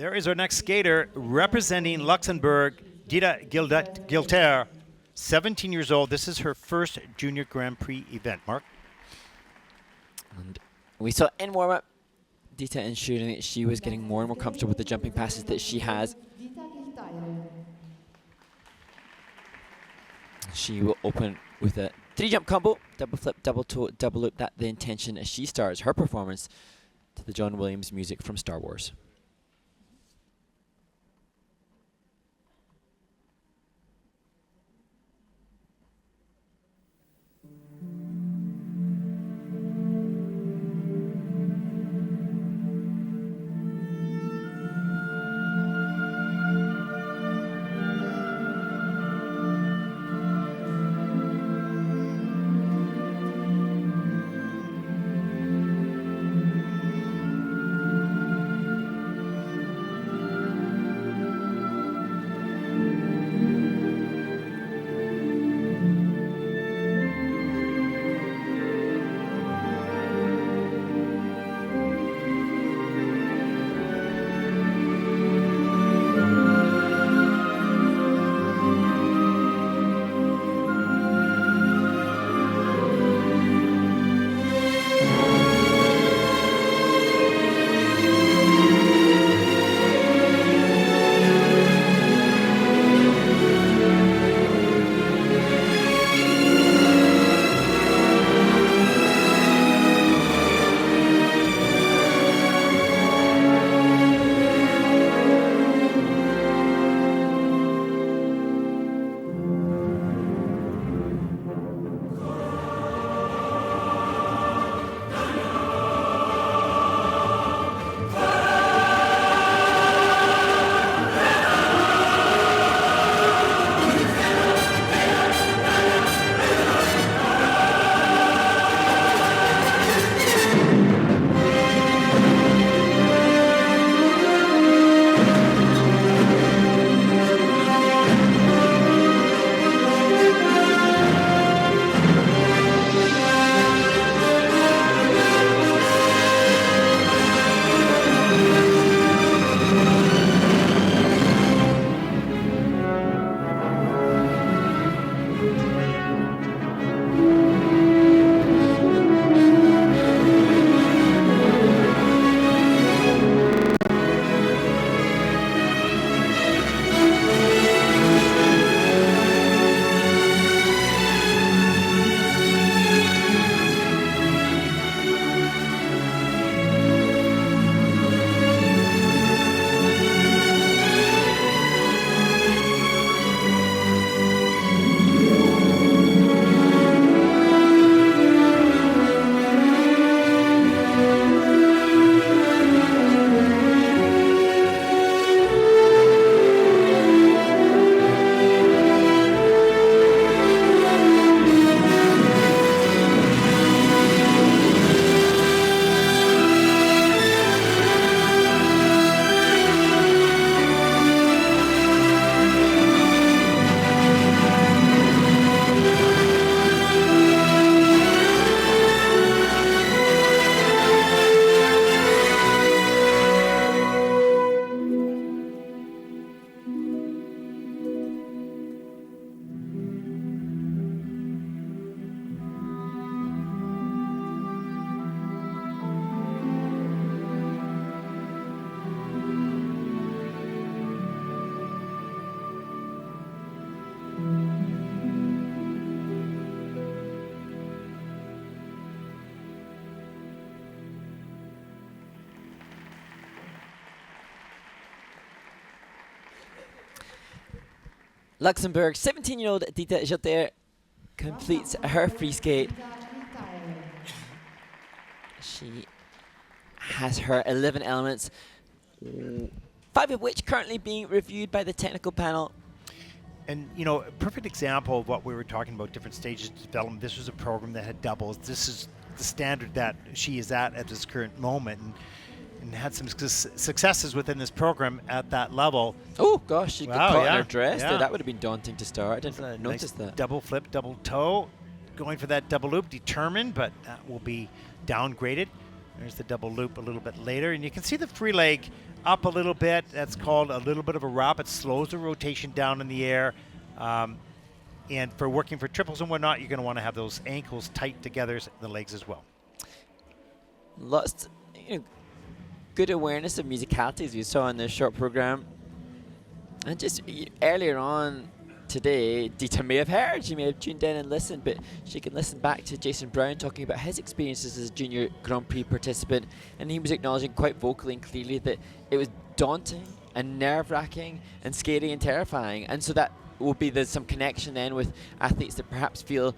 There is our next skater representing Luxembourg, Dita GILTAIRE, 17 years old. This is her first Junior Grand Prix event. Mark? And we saw in warm-up, Dita ensuring that she was getting more and more comfortable with the jumping passes that she has. She will open with a 3-jump combo, double flip, double toe, double loop. That's the intention as she starts her performance to the John Williams music from Star Wars. Luxembourg, 17-year-old Dita GILTAIRE completes her free skate. She has her 11 elements, 5 of which currently being reviewed by the technical panel. And, you know, a perfect example of what we were talking about, different stages of development. This was a program that had doubles. This is the standard that she is at this current moment. And had some successes within this program at that level. Oh gosh, she got caught in her dress. Yeah. That would have been daunting to start. I didn't notice nice that. Double flip, double toe, going for that double loop, determined, but that will be downgraded. There's the double loop a little bit later. And you can see the free leg up a little bit. That's called a little bit of a wrap. It slows the rotation down in the air. And for working for triples and whatnot, you're going to want to have those ankles tight together, the legs as well. Lots, good awareness of musicality as we saw in this short program. And just earlier on today, Dita may have heard, she may have tuned in and listened, but she can listen back to Jason Brown talking about his experiences as a junior Grand Prix participant, and he was acknowledging quite vocally and clearly that it was daunting and nerve-wracking and scary and terrifying, and so that will be there's some connection then with athletes that perhaps feel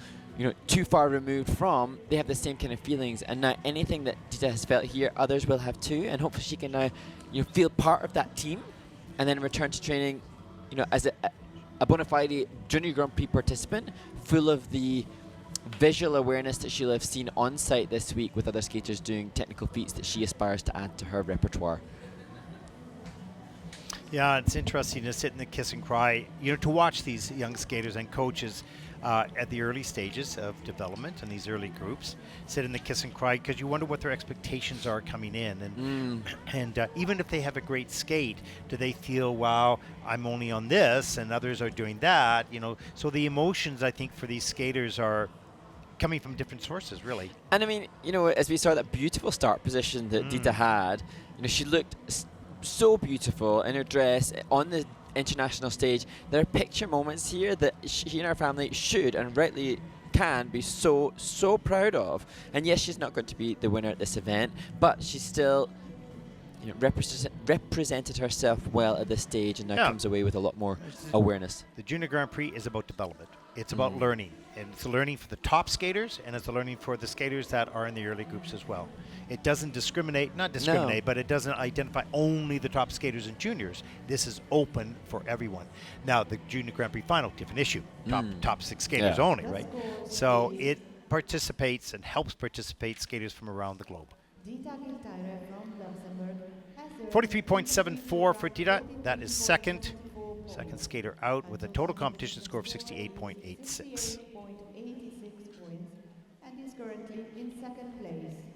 too far removed from, they have the same kind of feelings, and now anything that Dita has felt here, others will have too, and hopefully she can now feel part of that team, and then return to training as a bona fide junior Grand Prix participant, full of the visual awareness that she'll have seen on site this week with other skaters doing technical feats that she aspires to add to her repertoire. Yeah, it's interesting to sit in the kiss and cry, to watch these young skaters and coaches at the early stages of development and these early groups sit in the kiss and cry, because you wonder what their expectations are coming in, and even if they have a great skate, do they feel, wow, I'm only on this and others are doing that, so the emotions, I think, for these skaters are coming from different sources, really. And I mean, as we saw that beautiful start position that Dita had, she looked so beautiful in her dress on the international stage. There are picture moments here that she and her family should and rightly can be so proud of. And yes, she's not going to be the winner at this event, but she's still represented herself well at this stage, and now comes away with a lot more awareness. The Junior Grand Prix is about development. It's about learning, and it's learning for the top skaters, and it's learning for the skaters that are in the early groups as well. It doesn't discriminate, but it doesn't identify only the top skaters and juniors. This is open for everyone. Now, the Junior Grand Prix final, different issue. Top 6 skaters only, right? So it participates and helps participate skaters from around the globe. 43.74 for Dita. That is second skater out with a total competition score of 68.86. And is currently in second place.